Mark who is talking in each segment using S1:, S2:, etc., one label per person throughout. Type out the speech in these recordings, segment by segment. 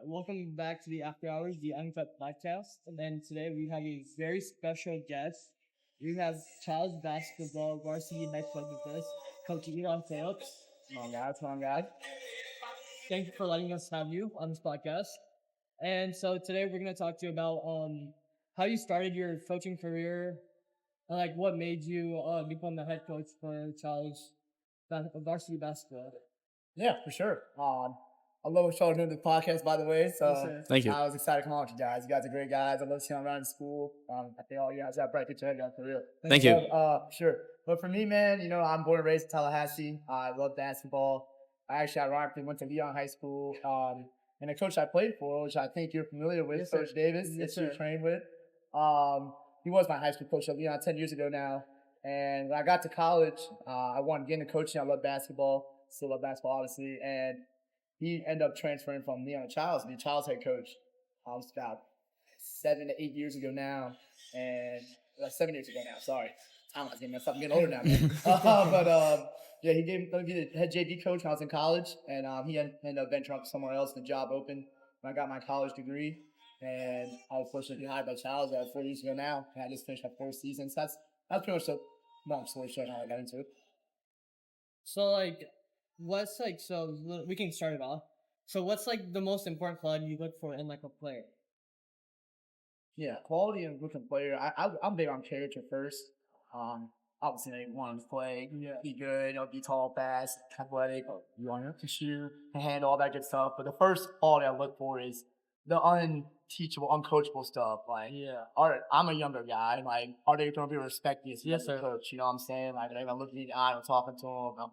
S1: Welcome back to the After Hours, the Uncut podcast. And then today we have a very special guest. We have child basketball varsity next one with us, Coach Phillips. Come on, guys. Thank you for letting us have you on this podcast. And so today we're going to talk to you about how you started your coaching career and like what made you become the head coach for child's varsity basketball.
S2: Yeah, for sure. I love what y'all doing the podcast, by the way. So
S3: Thank you.
S2: I was excited to come on with you guys. You guys are great guys. I love seeing you around in school. I think all you guys have bright future ahead, guys, for real.
S3: Thank you.
S2: Sure. But for me, man, I'm born and raised in Tallahassee. I love basketball. I actually ironically went to Leon High School. And the coach I played for, which I think you're familiar with,
S1: Yes,
S2: Coach
S1: sir.
S2: Davis,
S1: Yes,
S2: that you
S1: sir.
S2: trained with. He was my high school coach at Leon 10 years ago now. And when I got to college, I wanted to get into coaching. I love basketball. Still love basketball, obviously. And he ended up transferring from Leon to Childs to be Child's head coach. It's about 7 to 8 years ago now. And 7 years ago now, sorry. Time was getting messed up. I'm getting older now, man. Yeah, he gave me the head JV coach when I was in college. And he ended up venturing up somewhere else. The job opened when I got my college degree. And I was fortunate to be hired by Childs 4 years ago now. And I just finished my fourth season. So that's pretty much the long story short how I got into it.
S1: So we can start it off. So what's like the most important quality you look for in like a player?
S2: Yeah, quality and looking player. I'm big on character first. Obviously they want to play, be good, be tall, fast, athletic, you want to shoot, and handle all that good stuff. But the first quality I look for is the unteachable, uncoachable stuff. Like, I'm a younger guy. Like, are they going to be respecting us as a coach? You know what I'm saying? Like, are they going to look me in the eye and talking to them?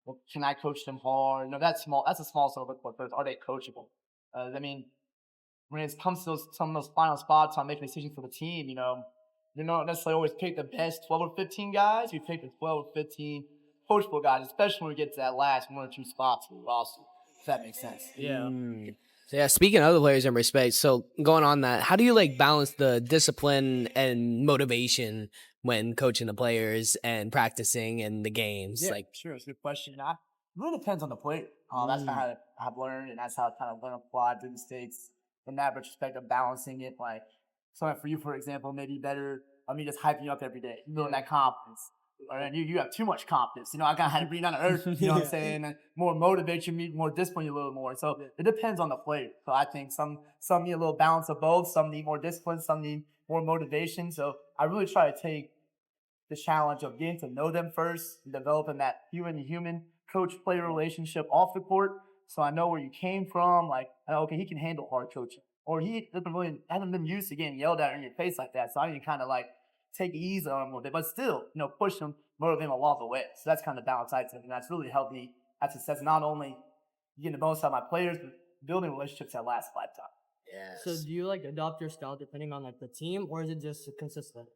S2: Well, can I coach them hard? That's small. That's a small stuff I look for first. Are they coachable? When it comes to some of those final spots on making decisions for the team, you don't necessarily always pick the best 12 or 15 guys. You pick the 12 or 15 coachable guys, especially when we get to that last 1 or 2 spots in the roster, if that makes sense.
S1: Yeah.
S3: So yeah, speaking of other players in respect, so going on that, how do you like balance the discipline and motivation when coaching the players and practicing in the games?
S2: Yeah, sure, it's a good question. It really depends on the player. That's kind of how I've learned, and that's how I kind of learn to apply to mistakes in that respect of balancing it. Like, so for you, for example, maybe better me just hyping you up every day, building that confidence. Or you have too much confidence. I kind of had to bring down to earth, you know what I'm saying? And more motivate you, more discipline you a little more. So it depends on the player. So I think some need a little balance of both. Some need more discipline. Some need more motivation. So I really try to take the challenge of getting to know them first, developing that human coach-player relationship off the court. So I know where you came from. Like, okay, he can handle hard coaching. Or he hasn't been used to getting yelled at in your face like that. So I need to kind of like take it easy on him a little bit, but still, push him, motivate him along the way. So that's kind of the balance I take. And that's really helped me have success, not only getting the most out of my players, but building relationships that last a lifetime.
S3: Yes.
S1: So do you like adopt your style depending on like the team, or is it just consistent?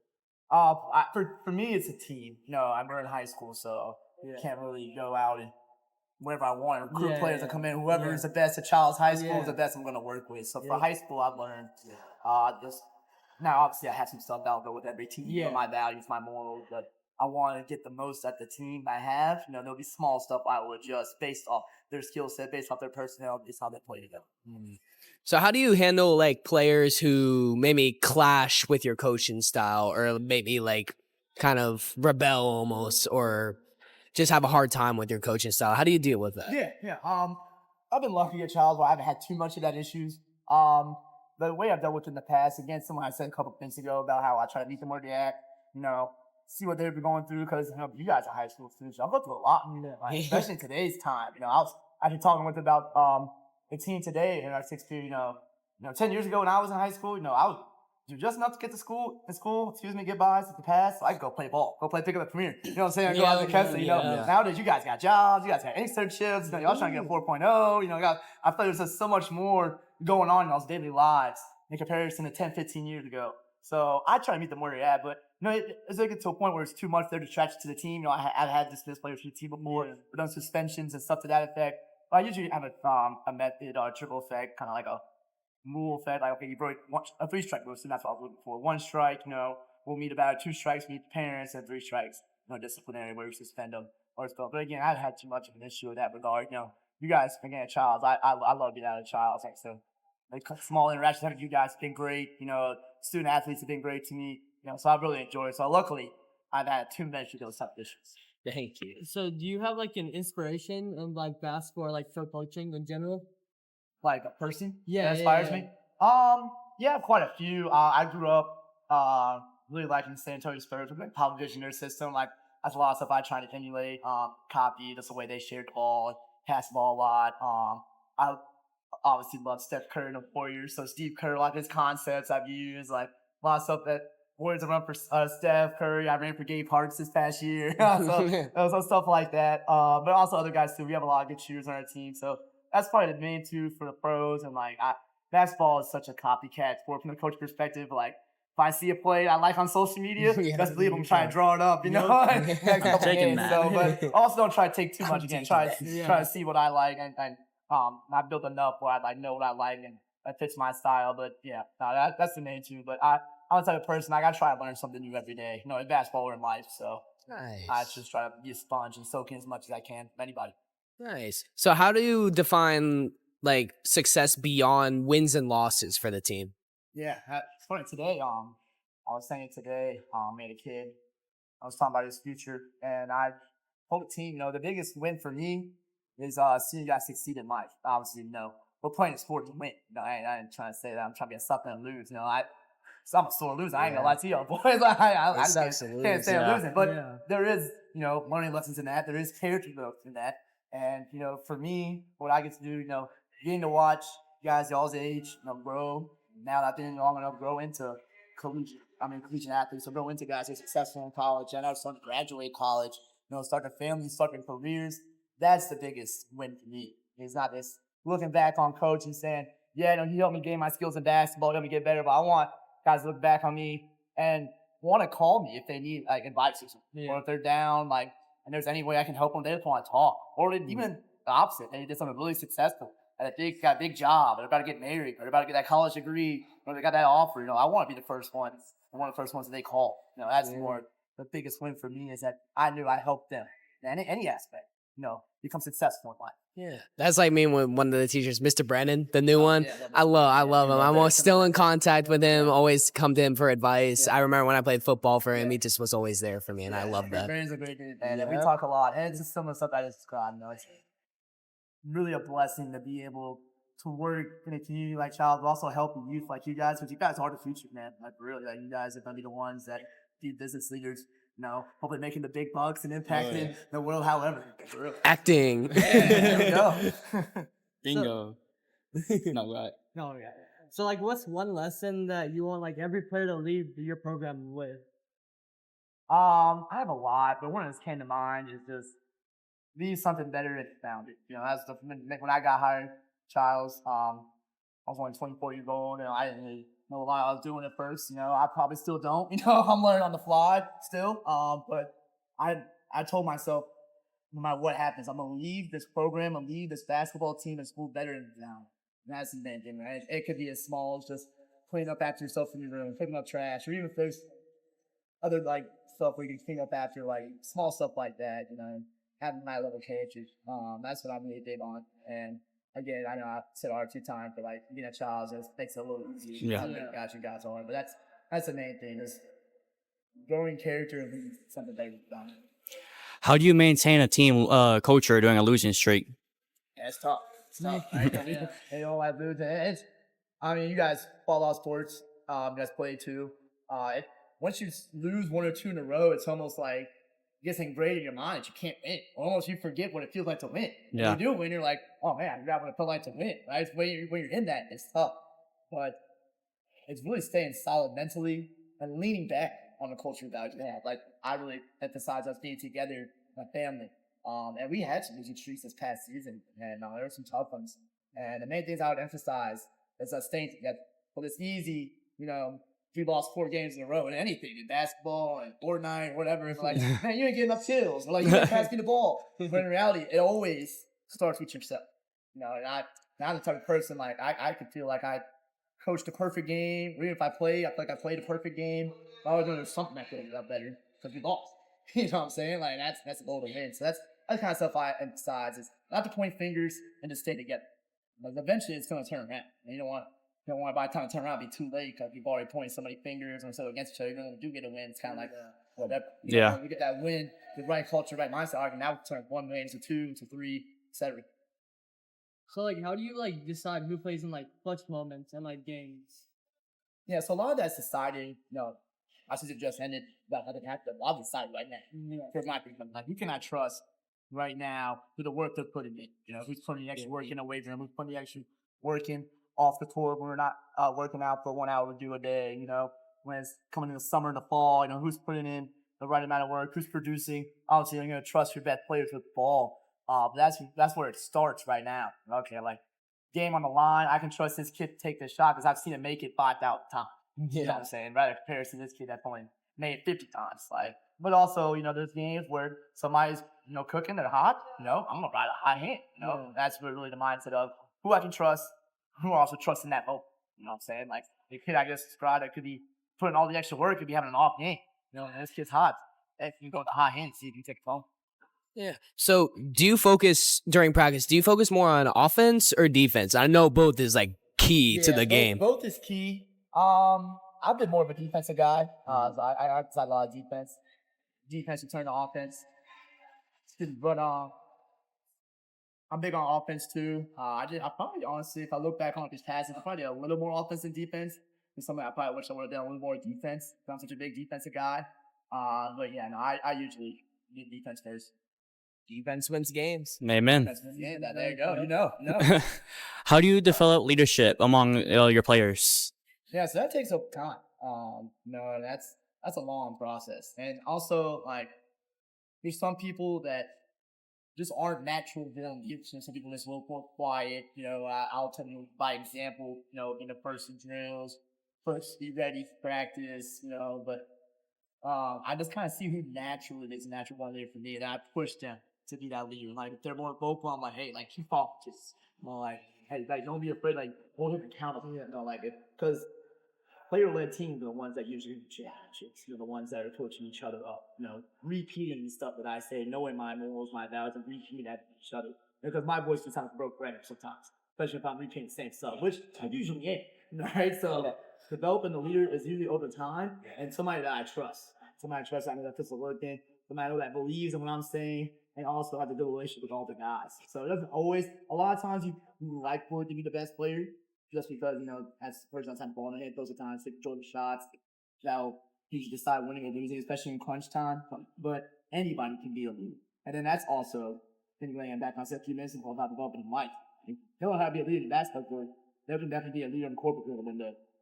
S2: For me, it's a team. I'm in high school, so can't really go out and wherever I want. Recruit players that come in. Whoever is the best at Child's High School is the best I'm going to work with. So for high school, I've learned now, obviously, I have some stuff that'll go with every team. My values, my morals, but I want to get the most at the team I have. There'll be small stuff I will adjust based off their skill set, based off their personnel, based on how they play together.
S3: So how do you handle like players who maybe clash with your coaching style, or maybe like kind of rebel almost, or just have a hard time with your coaching style? How do you deal with that?
S2: Yeah. I've been lucky at Childs where I haven't had too much of that issues. The way I've dealt with it in the past, again, someone I said a couple of things ago about how I try to meet them where they're at, see what they've been going through, because you guys are high school students. I've gone through a lot, especially in today's time. I've been talking with about the team today in our sixth period. 10 years ago when I was in high school, I was just enough to get to school, get by, to pass, so I could go play ball, go play pick up the premier. You know what I'm saying? Go out to the Kessler, Nowadays, you guys got jobs, you guys got internships, y'all trying to get a 4.0, I feel there's just so much more going on in those daily lives in comparison to 10, 15 years ago. So I try to meet them where they're at, but it's like get to a point where it's too much, they're distracted to the team. I've had dismissed players from the team before, but on suspensions and stuff to that effect. But I usually have a method or a triple effect, kind of like a rule effect. Like, okay, you broke a 3-strike rule, so that's what I was looking for. 1 strike, we'll meet about 2 strikes, meet the parents, and 3 strikes, disciplinary where we suspend them or stuff. But again, I've had too much of an issue in that regard. You guys, again, at Childs, I love being out of Childs. So like small interactions with you guys have been great. Student athletes have been great to me. So I've really enjoyed it. So luckily, I've had too many of those type of issues.
S3: Thank you.
S1: So do you have like an inspiration in like basketball or like for coaching in general?
S2: Like a person
S1: Yeah,
S2: that inspires
S1: yeah.
S2: me. Yeah, quite a few. I grew up really liking the San Antonio Spurs with like Power Vision, their system. Like that's a lot of stuff I try to emulate, copy. That's the way they shared the ball, pass the ball a lot. I obviously love Steph Curry and the Warriors. So Steve Kerr, like his concepts I've used, like a lot of stuff that Warriors have run for Steph Curry. I ran for Gabe Parks this past year. so stuff like that. But also other guys too. We have a lot of good shooters on our team. So that's probably the main two for the pros. And like basketball is such a copycat sport from the coach perspective. Like if I see a play I like on social media,
S3: Yeah,
S2: best believe I'm trying to draw it up,
S3: Yep.
S4: Taking that.
S2: So, but also don't try to take too much again. Try to see what I like and I built enough where I like know what I like and that fits my style. But yeah, no, that's the main two. But I'm the type of person like I try to learn something new every day, in basketball or in life. So I
S3: Nice.
S2: just try to be a sponge and soak in as much as I can from anybody.
S3: Nice. So how do you define like success beyond wins and losses for the team?
S2: Yeah, it's funny today. I was saying today, made a kid. I was talking about his future, and I told the team, the biggest win for me is seeing you guys succeed in life. Obviously, we're playing a sport to win. I ain't trying to say that. I'm trying to be a something and lose. So I'm a sore loser. I ain't gonna lie to y'all, boys. I just can't say I'm losing. But there is, learning lessons in that. There is character growth in that. And, for me, what I get to do, getting to watch guys y'all's age, grow. Now that I've been long enough, grow into collegiate athletes. So grow into guys who are successful in college. And I'm starting to graduate college, starting families, starting careers. That's the biggest win for me. It's not this looking back on coach and saying, yeah, he helped me gain my skills in basketball, helped me get better. But I want guys to look back on me and want to call me if they need like advice or something. Or if they're down, like, and there's any way I can help them, they just want to talk. Or even the opposite. They did something really successful. Got a big job, or they're about to get married, or they're about to get that college degree, or they got that offer. I want to be the first one. One of the first ones that they call. That's more the biggest win for me is that I knew I helped them in any aspect. Become successful in life.
S3: Yeah, that's like me when one of the teachers, Mr. Brennan, the new one. I love him. I'm still in contact with him. Always come to him for advice. I remember when I played football for him, he just was always there for me, and I love that.
S2: Brennan's a great dude, and we talk a lot. And it's just some of the stuff I just described. It's really a blessing to be able to work in a community like Child, but also help youth like you guys, because you guys are the future, man. Like really, like you guys are gonna be the ones that be business leaders. Hopefully making the big bucks and impacting the world. However, for real.
S3: Acting.
S2: There we go.
S4: Bingo. No, right.
S1: No, yeah. So like, what's one lesson that you want like every player to leave your program with?
S2: I have a lot, but one that just came to mind is just leave something better than you found it. That's when I got hired, Childs. I was only 24 years old, and I didn't really know a lot I was doing at first. I probably still don't. I'm learning on the fly still. But I told myself, no matter what happens, I'm gonna leave this program, I'm gonna leave this basketball team and school better than now. And that's the main thing, right? It could be as small as just cleaning up after yourself in your room, picking up trash, or even if there's other like stuff where you can clean up after, like small stuff like that. Having high level coaches. That's what I'm really big on. And again, I know I said R2 times, but like being a child just makes it a little easier. Guys you guys are, but that's the main thing is growing character and something they've done.
S4: How do you maintain a team culture during a losing streak?
S2: Yeah, it's tough. It's tough. Right? They don't like losing. You guys follow sports. You guys play too. Once you lose one or two in a row, it's almost like it gets ingrained in your mind that you can't win. Almost you forget what it feels like to win.
S4: Yeah.
S2: When you do win, you're like, oh man, I forgot what it felt like to win. Right? When you're in that, it's tough. But it's really staying solid mentally and leaning back on the culture values they have. Like I really emphasize us being together, my family. And we had some losing streaks this past season, and there were some tough ones. And the main things I would emphasize is us staying together. Well, it's easy, if you lost 4 games in a row in anything, in basketball and Fortnite or whatever, it's like, man, you ain't getting enough kills. Or like, you didn't pass me the ball. But in reality, it always starts with yourself. And I'm the type of person, like, I could feel like I coached a perfect game. Or even if I feel like I played a perfect game. I always know there's something I could have done better because we lost. You know what I'm saying? Like, that's a goal to win. So that's the kind of stuff I emphasize is not to point fingers and to stay together. Like, eventually, it's going to turn around. And you don't want don't want by the time I turn around, it'd be too late because you've already pointed so many fingers and so against each other. Even when you do get a win, it's kind of like whatever.
S4: Yeah.
S2: When you get that win, the right culture, right mindset, I can now turn 1 win into 2, into 3, etc.
S1: So like, how do you like decide who plays in like clutch moments and like games?
S2: Yeah, so a lot of that's deciding, I since it just ended, that doesn't happen. A lot of deciding right now. For my opinion, like you cannot trust right now who the work they're putting in. Who's putting the extra work in away from them, who's putting the extra work in off the court when we're not working out for 1 hour to do a day, when it's coming in the summer and the fall, who's putting in the right amount of work, who's producing. Obviously, you're going to trust your best players with the ball. But that's where it starts right now. Okay, like game on the line, I can trust this kid to take this shot because I've seen him make it 5,000 times. You know what I'm saying? Rather comparison to this kid that's only made it 50 times. But also, there's games where somebody's, cooking, they're hot. I'm gonna ride a hot hand. That's really the mindset of who I can trust, who I also trust in that moment. You know what I'm saying? Like the kid I just described that could be putting all the extra work, could be having an off game. And this kid's hot. Hey, you can go with the hot hand and see if you take the phone.
S3: Yeah. So do you focus during practice? Do you focus more on offense or defense? I know both is like key to the game.
S2: Both is key. I've been more of a defensive guy. I emphasize a lot of defense. Defense to turn to offense. But I'm big on offense too. I probably honestly, if I look back on these passes, I probably did a little more offense than defense. It's something I probably wish I would have done a little more defense. I'm such a big defensive guy. But yeah, no, I usually need defense first.
S3: Defense wins games.
S4: Amen.
S2: Yeah, there you go.
S4: How do you develop leadership among your players?
S2: Yeah, so that takes up time. That's a long process. And also, like, there's some people that just aren't natural born leaders. Some people just a little more quiet. I'll tell you by example, in the person drills, first be ready for practice, but I just kind of see who naturally is a natural born leader for me, and I push them to be that leader. Like, if they're more vocal, I'm like, hey, like, keep focused. Like, hey, like, don't be afraid, like, hold him accountable. Because player-led teams are the ones that usually championships. The ones that are coaching each other up. Repeating the stuff that I say, knowing my morals, my values, and repeating that to each other. Because my voice sometimes broke grammar sometimes, especially if I'm repeating the same stuff, which I usually am. Right? So developing the leader is usually over time, and somebody that I trust. Somebody I trust, I know that puts the work in. Somebody that believes in what I'm saying, and also have a good relationship with all the guys. So it doesn't always. A lot of times you like for it to be the best player. Just because, as the person that's had the ball in the head, those are times to control the shots, that'll usually decide winning or losing, especially in crunch time. But anybody can be a leader. And then that's also, laying back on a few minutes ago about developing in life. They don't have to be a leader in basketball, but they can definitely be a leader in corporate world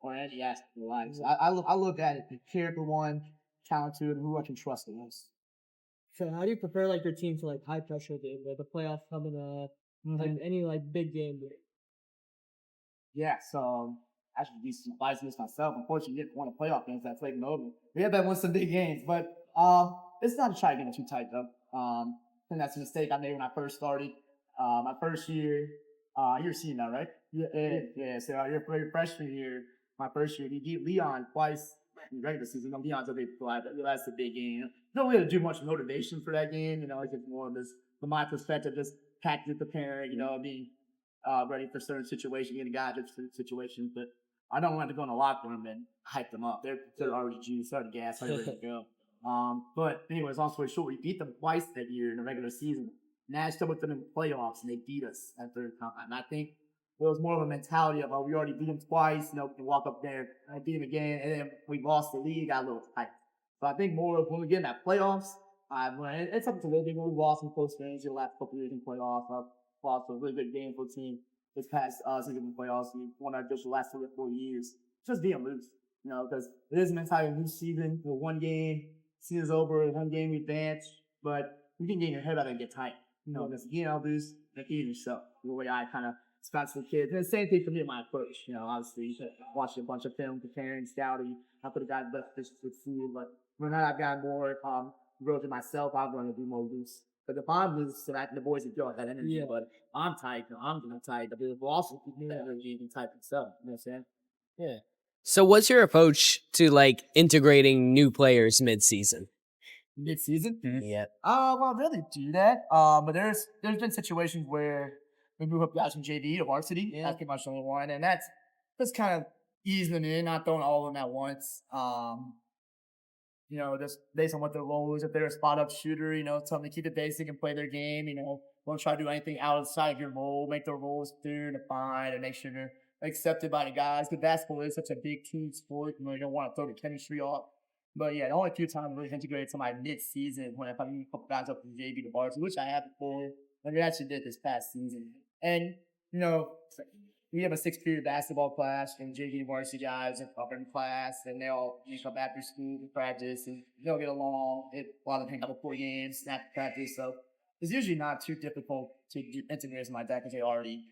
S2: or any aspect of life. So I look at it, the character one, talented, and who I can trust the most.
S1: So how do you prepare like your team for like high pressure games, like the playoffs coming up, like any like big game?
S2: Yeah, so I should be surprising this myself. Unfortunately, didn't want a playoff games that played in over. We had that won some big games, but it's not to try to get it too tight though. I think that's a mistake I made when I first started. My first year, you're a senior now, right? Yeah. So your freshman year, my first year, we beat Leon twice in the regular season. Leon's a big flag. That's a big game. Don't really do much motivation for that game. It's just more of this, from my perspective, just practice preparing. Being ready for certain situations, getting guys in certain situations. But I don't want to go in the locker room and hype them up. They're already juiced, already gassed, already ready to go. But anyways, long story short, we beat them twice that year in the regular season. Matched up with them in the playoffs, and they beat us at third time. And I think it was more of a mentality of, we already beat them twice, we can walk up there and beat them again, and then we lost the league, got a little tight. So I think more of when we get in that playoffs, it's up to the league. We lost in close games the last couple years in playoffs. Lost a really good game for the team this past season in playoffs. We won our just the last 3 or 4 years. Just being loose, because it is a mentality of new season. One game, season's over, one game we advance, but you can get in your head about it and get tight. Because lose, make it yourself. The way I kind of spots the kids. And the same thing for me and my approach. Obviously, watching a bunch of film, preparing, scouting. I could have gotten left fish with food, but when I've gotten more growth in myself, I'm going to be more loose. But if I'm loose, so the boys enjoy that energy. Yeah. But I'm tight, I'm going to tight. The will also keep me energy and type itself. You know what I'm saying? Yeah.
S3: So what's your approach to like integrating new players mid-season?
S2: Mid-season?
S3: Mm-hmm. Yeah.
S2: Well, I really do that. But there's been situations where we move up guys from JV to varsity. Yeah. That's pretty much the only one, and that's just kind of easing them in, not throwing all of them at once. Just based on what their role is. If they're a spot up shooter, tell them to keep it basic and play their game. Don't try to do anything outside of your role. Make their roles clear and defined, and make sure they're accepted by the guys. Because basketball is such a big team sport. You don't want to throw the chemistry off. But yeah, the only few times I really integrated to my mid-season when if I meet a couple guys up from JV to Varsity, which I have before, but we actually did this past season. And we have a 6-period basketball class, and JV and Varsity guys are up in class, and they all usually come after school to practice, and they'll get along. A lot of them hang out before games, snap practice, so it's usually not too difficult to integrate something like that because they already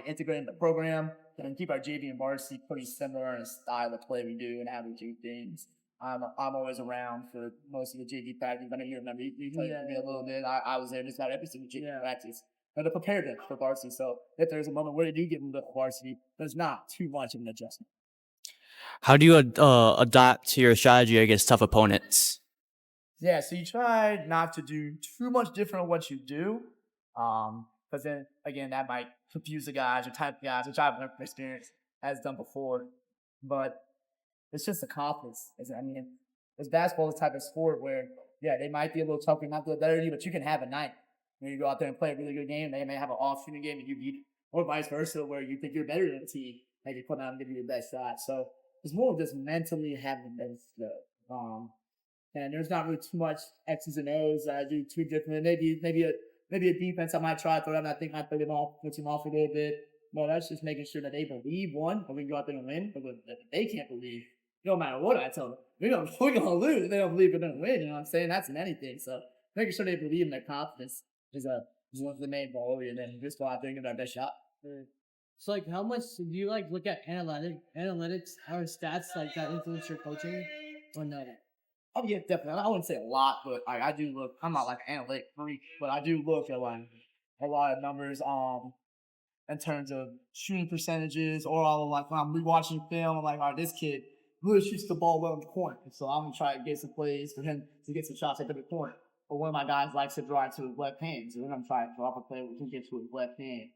S2: integrated in the program, and keep our JV and Varsity pretty similar in the style of play we do and how we do things. I'm always around for most of the JV practice. I know you remember you played with me a little bit. I was there just about every single JV practice. But to prepare them for varsity. So if there's a moment where they do get into varsity, there's not too much of an adjustment.
S4: How do you adapt to your strategy against tough opponents?
S2: Yeah, so you try not to do too much different on what you do. Because then, again, that might confuse the guys or type of guys, which I've learned from experience, has done before. But it's just a confidence. It's basketball is the type of sport where, yeah, they might be a little tougher, not better than you, but you can have a night. You go out there and play a really good game, they may have an off-shooting game and you beat, or vice versa, where you think you're better than the team, and you put out and give you your best shot. So it's more of just mentally having that stuff. And there's not really too much X's and O's that I do too different. Maybe a defense I might try to throw them. I think I put them off a little bit. But that's just making sure that they believe one, or we can go out there and win. But if they can't believe, no matter what I tell them, we're gonna lose if they don't believe we're gonna win. You know what I'm saying? That's in anything. So making sure they believe in their confidence is one of the main goal, and then just go out there and give our best shot.
S1: So, how much do you look at analytics or stats that influence your coaching, or no?
S2: Oh yeah, definitely. I wouldn't say a lot, but I do look. I'm not like an analytic freak, but I do look at a lot of numbers. In terms of shooting percentages, or all when I'm rewatching film, I'm like, all right, this kid really shoots the ball well in the corner, so I'm gonna try to get some plays for him to get some shots at the corner. But one of my guys likes to drive to his left hand, so we're gonna try to drop a play where he can get to his left hand.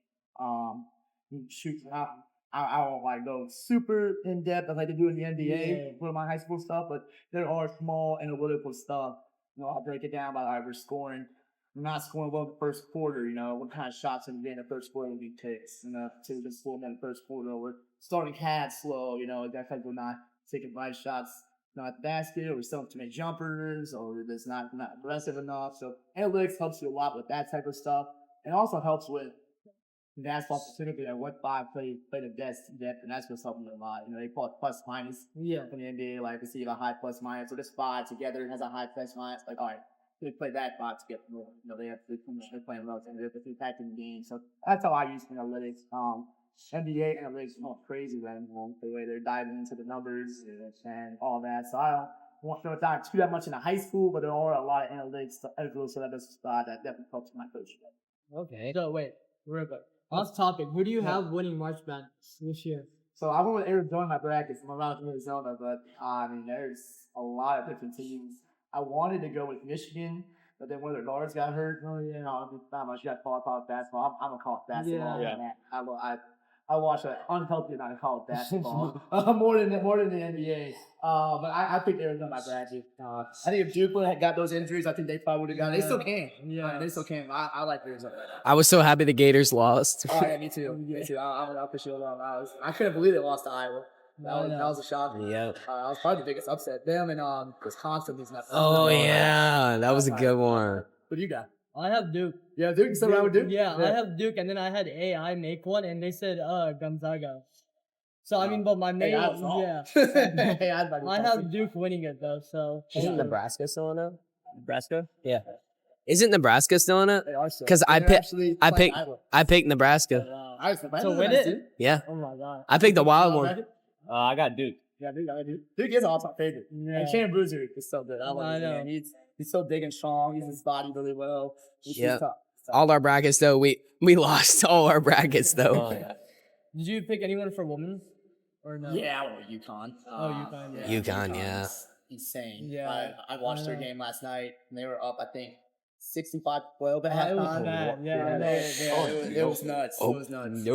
S2: He shoots out. I don't go super in depth as I do in the NBA with my high school stuff, but there are small analytical stuff. I'll break it down by we're scoring. We're not scoring well in the first quarter. What kind of shots are we getting in the first quarter we takes? To just score in the first quarter. We're starting CAD slow. That's like we're not taking right shots. Not the basket, or we're selling too many jumpers, or we're just not aggressive enough. So analytics helps you a lot with that type of stuff. It also helps with basketball specifically, what five play the best depth, and that's what's helping them a lot. They call it plus minus. Yeah. In the NBA, we see a high plus minus. So this five together has a high plus minus. All right, they play that five together. They're playing well, and they're impacting the game. So that's how I use analytics. NBA analytics are crazy right now, the way they're diving into the numbers and all that. So I don't want to dive too that much into high school, but there are a lot of analytics so that's a spot that definitely helps my coach.
S1: Okay. So wait, real quick. Off topic, who do you have winning March Madness this year?
S2: So I went with Arizona in my brackets. I'm around Arizona, but there's a lot of different teams. I wanted to go with Michigan, but then one of their guards got hurt. Oh yeah, not much. You got college basketball. I'm a college basketball. Yeah. I watch an unhealthy amount of college basketball more than the NBA. But I picked Arizona in my bracket. I think if Duke had got those injuries, I think they probably would have got it. They still can. Yeah, they still can. I like Arizona.
S3: I was so happy the Gators lost.
S2: Oh yeah, me too. Me too. I'll push you along. I couldn't believe they lost to Iowa. That was a shock.
S3: Yeah.
S2: I was probably the biggest upset. Them and Wisconsin.
S3: That was a good one.
S2: What do you got?
S1: I have Duke.
S2: Yeah, Duke. So around with Duke?
S1: Yeah, I have Duke, and then I had AI make one, and they said Gonzaga. So but my main I have Duke winning it though. So
S3: isn't Nebraska still in it? Nebraska? Yeah. Isn't Nebraska still in it?
S2: They are still.
S3: Because I picked Nebraska.
S1: So win it?
S3: Yeah.
S1: Oh my god.
S3: I picked the wild one.
S4: I got Duke.
S2: Yeah, Duke. Duke is all-time favorite. Yeah. And Cam Bruiser is so good. I know. He's so big and strong. He's his body really well.
S3: Yeah. All our brackets though, we lost all our brackets though.
S1: Oh, yeah. Did you pick anyone for women or no?
S2: Yeah, I went with UConn.
S1: UConn.
S3: Yeah. UConn, yeah.
S2: Insane.
S1: Yeah.
S2: I watched their game last night, and they were up, I think, 65-12 at halftime.
S1: Yeah.
S2: It was nuts. It was nuts.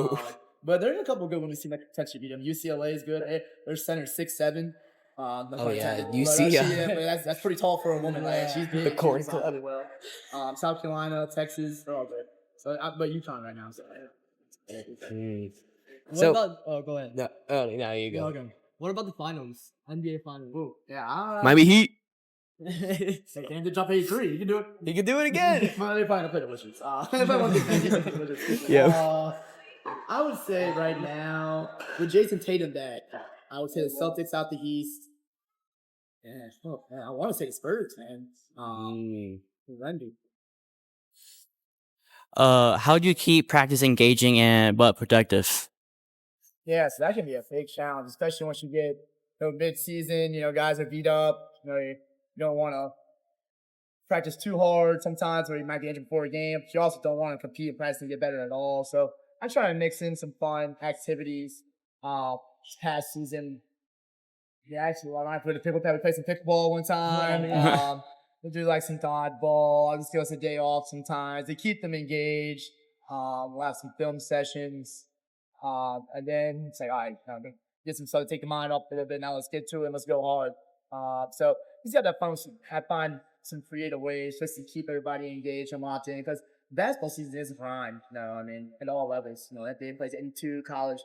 S2: But there's a couple good ones we see like potentially beat them. UCLA is good. Their center 6'7".
S3: Oh yeah,
S2: That's pretty tall for a woman. Like she's big.
S3: The Corey
S2: She's
S3: Club.
S2: really well. South Carolina, Texas, they're all good. So, but UConn right now. So.
S1: What about? Oh, go ahead.
S3: No, now you go.
S1: Okay. What about the finals? NBA finals.
S2: Ooh, yeah.
S4: Miami Heat.
S2: They came to jump 83. You can do it.
S3: You can do it again.
S2: Well, they probably play the Wizards. They probably won't do the Wizards.
S3: Yeah.
S2: I would say right now, with Jason Tatum back, I would say the Celtics out the East. Yeah, I want to say the Spurs, man. Wendy.
S4: How do you keep practice engaging and but productive?
S2: Yeah, so that can be a big challenge, especially once you get mid-season. Guys are beat up. You don't want to practice too hard sometimes, or you might get injured before a game. But you also don't want to compete and practice and get better at all. So I try to mix in some fun activities. This past season, actually, when I played the pickleball, we played some pickleball one time. We'll do like some dodgeball. I'll just give us a day off sometimes to keep them engaged. We'll have some film sessions. And then it's like, all right, get some stuff to take the mind off a little bit. Now let's get to it and let's go hard. So you just have that fun. I find some creative ways just to keep everybody engaged and locked in, because basketball season is a grind. At all levels. That day plays 82, college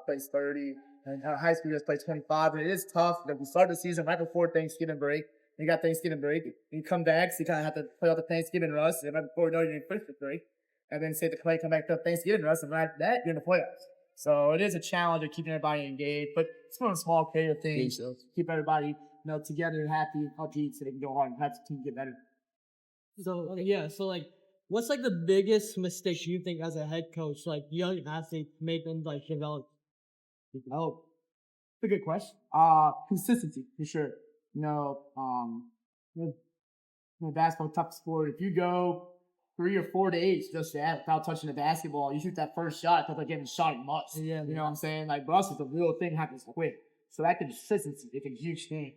S2: plays 30, and high school just plays 25. But it is tough. We start the season right before Thanksgiving break. You got Thanksgiving break. You come back, so you kind of have to play out the Thanksgiving rust. And right before you're in Christmas break. And then say the play come back to Thanksgiving rust, and right after that, you're in the playoffs. So it is a challenge of keeping everybody engaged, but it's one of the small creative things to keep everybody together, happy, healthy, so they can go hard and have the team get better.
S1: So what's like the biggest mistake you think as a head coach, like young athletes make them like develop?
S2: Oh, that's a good question. Consistency for sure. Basketball tough sport. If you go 3 or 4 days just that without touching the basketball, you shoot that first shot, it's like getting shot in must.
S1: Yeah,
S2: you know what I'm saying? Like, for us, it's a real thing happens quick. So that consistency is a huge thing.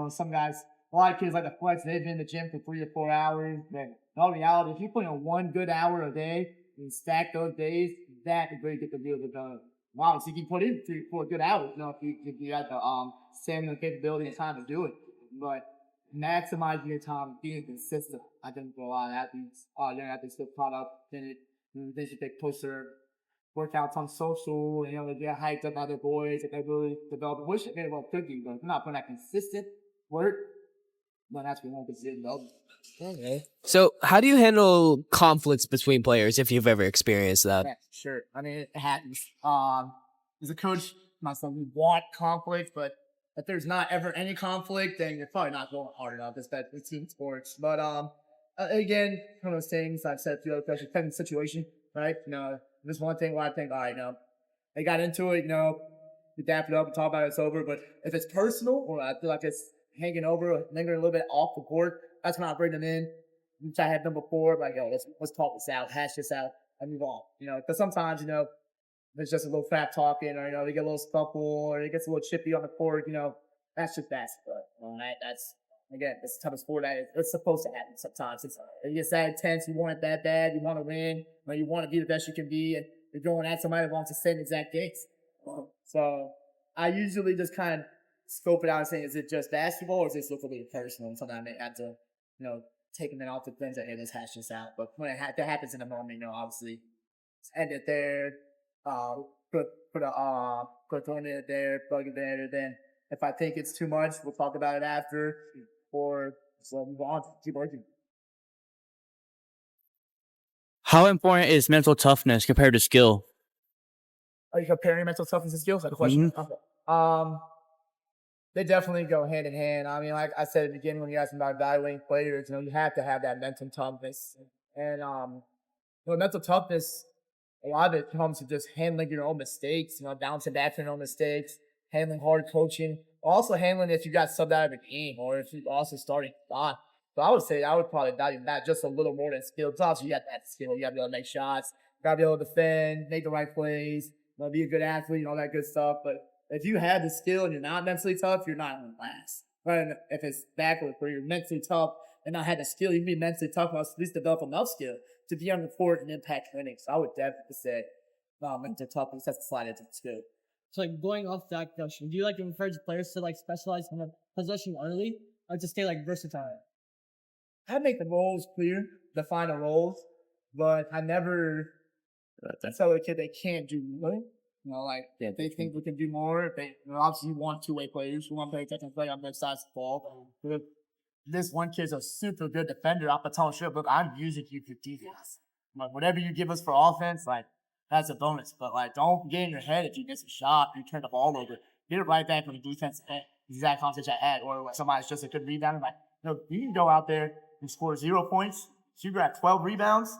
S2: Some guys, a lot of kids like to flex, they've been in the gym for 3 or 4 hours. But in all reality, if you put in 1 good hour a day and stack those days, that is really get the deal done. Wow, so you can put in 3 or 4 good hours, if you got the stamina, capability, and time to do it. But maximizing your time, being consistent, I think for a lot of athletes, young athletes get caught up in it. They should post their workouts on social, and they get hyped up by their boys, and they really develop. Wish they were cooking, but if they're not putting that consistent work, then that's what we won't consider development.
S3: Okay. So, how do you handle conflicts between players if you've ever experienced that?
S2: Yeah, sure. I mean, it happens. As a coach, myself, we want conflict, but if there's not ever any conflict, then you're probably not going hard enough. It's bad for team sports. But again, one of those things I've said a few other questions, depending on the situation, right? There's one thing where I think, all right, they got into it, we dap it up and talk about it, it's over. But if it's personal, or I feel like it's hanging over, lingering a little bit off the court, that's when I bring them in, which I had done before. Like, let's talk this out, hash this out, and move on. Because sometimes, there's just a little fat talking, or they get a little scuffle, or it gets a little chippy on the court. That's just basketball. That's again, it's the type of sport that it's supposed to happen. Sometimes it gets that intense. You want it that bad. You want to win. You want to be the best you can be, and you're going at somebody that wants the same exact things. So I usually just kind of scope it out and say, is it just basketball, or is this look a little personal? And sometimes I may have to, take them off the fence and, hey, let's hash this out. But when that happens in the moment, obviously, end it there. Put a tourniquet there, plug it there. Then if I think it's too much, we'll talk about it after, or so move on, keep working.
S4: How important is mental toughness compared to skill?
S2: Are you comparing mental toughness and skills? That's a question. Okay. They definitely go hand in hand. I mean, like I said at the beginning when you asked me about evaluating players, you have to have that mental toughness. And mental toughness, a lot of it comes to just handling your own mistakes, bouncing back from your own mistakes, handling hard coaching, also handling if you got subbed out of the game or if you're also starting spot. So I would say I would probably value that just a little more than skill. It's also you got that skill. You got to be able to make shots, got to be able to defend, make the right plays, be a good athlete, all that good stuff. But if you have the skill and you're not mentally tough, you're not going to last. But if it's backwards where you're mentally tough and not have the skill, you can be mentally tough and at least develop enough skill to be on the court and impact winning. So I would definitely say mental toughness. That's the slide into the skill.
S1: So like going off that question, do you like encourage players to like specialize in a position early or to stay like versatile?
S2: I make the roles clear, define the roles, but I never tell a kid they can't do more. Like if they think we can do more. If they obviously you want two-way players who want to play attention play on both sides of the ball. But if this one kid's a super good defender, I'll tell him, sure, look, I'm using you for defense. Like whatever you give us for offense, like that's a bonus. But like don't get in your head if you miss a shot, you turn the ball over. Get it right back from the defense. Exact conversation I had, or when somebody's just a good rebounder, like, you can go out there and score 0 points. So you grab 12 rebounds,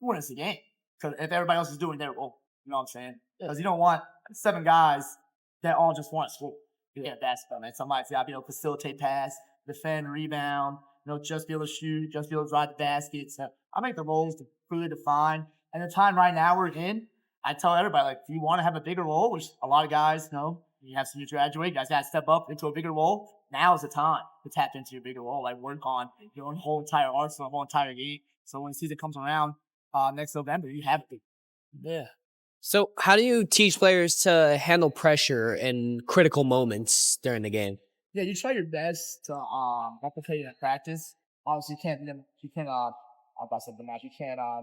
S2: you win us the game. Because if everybody else is doing their role, you know what I'm saying? Because you don't want 7 guys that all just want to score. Yeah, basketball, man. Somebody's got to be able to facilitate pass, defend, rebound, just be able to shoot, just be able to drive the basket. So I make the roles to clearly define. And the time right now we're in, I tell everybody, like, if you want to have a bigger role, which a lot of guys know, you have some new graduate, you guys got to step up into a bigger role. Now is the time to tap into your bigger role, like work on your whole entire arsenal, whole entire game. So when the season comes around next November, you have it.
S3: Yeah. So how do you teach players to handle pressure in critical moments during the game?
S2: Yeah, you try your best to replicate it in practice. Obviously, you can't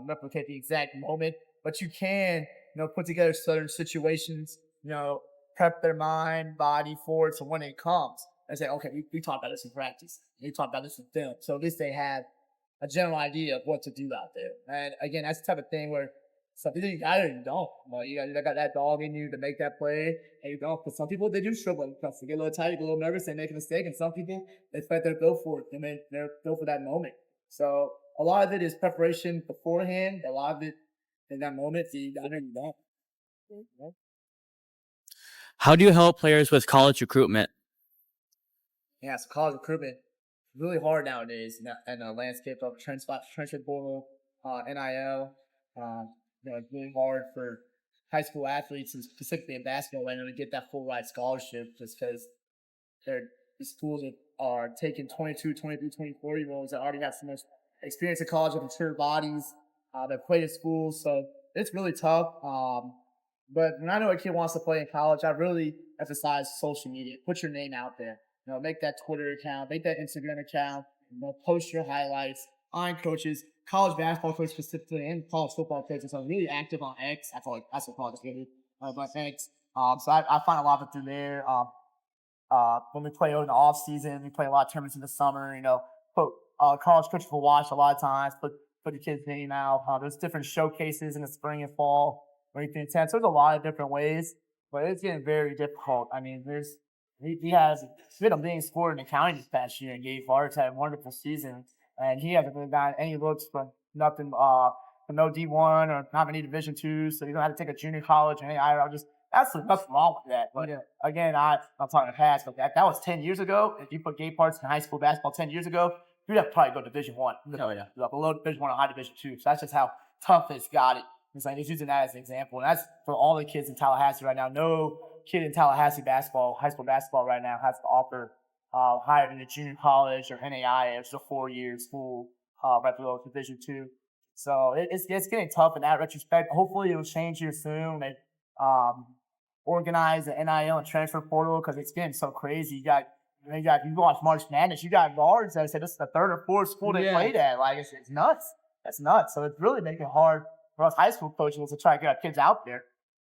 S2: replicate the exact moment, but you can, put together certain situations, prep their mind, body for it. So when it comes, and say, okay, we talked about this in practice. We talked about this in film. So at least they have a general idea of what to do out there. And again, that's the type of thing where some people you got it and you don't. You got that dog in you to make that play, and you don't. Because some people, they do struggle in press. They get a little tight, get a little nervous, they make a mistake. And some people, they feel like they're built for it. They're built for that moment. So a lot of it is preparation beforehand. A lot of it in that moment, so you got it and you don't.
S4: How do you help players with college recruitment?
S2: Yeah, so college recruitment really hard nowadays in the landscape of transfer portal, NIL. It's really hard for high school athletes, and specifically in basketball, right now, to get that full ride scholarship just because the schools are taking 22, 23, 24-year-olds that already have so much experience in college with mature bodies that play at schools. So it's really tough. But when I know a kid wants to play in college, I really emphasize social media. Put your name out there. Make that Twitter account, make that Instagram account, post your highlights, on coaches, college basketball coaches specifically, and college football coaches are really active on X. I feel like that's what college is, but X. So I find a lot of it through there. When we play in the off season, we play a lot of tournaments in the summer. Put college coaches will watch a lot of times. Put the kids' name out. There's different showcases in the spring and fall where you can attend. So there's a lot of different ways, but it's getting very difficult. I mean, he has been a leading scorer in the county this past year, and Gabe Vargas had a wonderful season. And he hasn't really gotten any looks from nothing, from no D1 or not many Division II. So you don't have to take a junior college or any IRL. That's nothing wrong with that. But again, I'm talking past, but that was 10 years ago. If you put Gabe Parts in high school basketball 10 years ago, you'd have to probably go Division I. Oh, yeah. Below Division I or high Division II. So that's just how tough it's got it. It's like he's using that as an example. And that's for all the kids in Tallahassee right now. No kid in Tallahassee basketball, high school basketball right now has to offer higher than a junior college or NAIA, which is a 4-year school right below Division II. So it's getting tough in that retrospect. Hopefully it'll change here soon. They organize the NIL and transfer portal because it's getting so crazy. You watch March Madness, you got guards that say this is the 3rd or 4th school they played at. Like it's nuts. That's nuts. So it's really making it hard for us high school coaches to try to get our kids out there.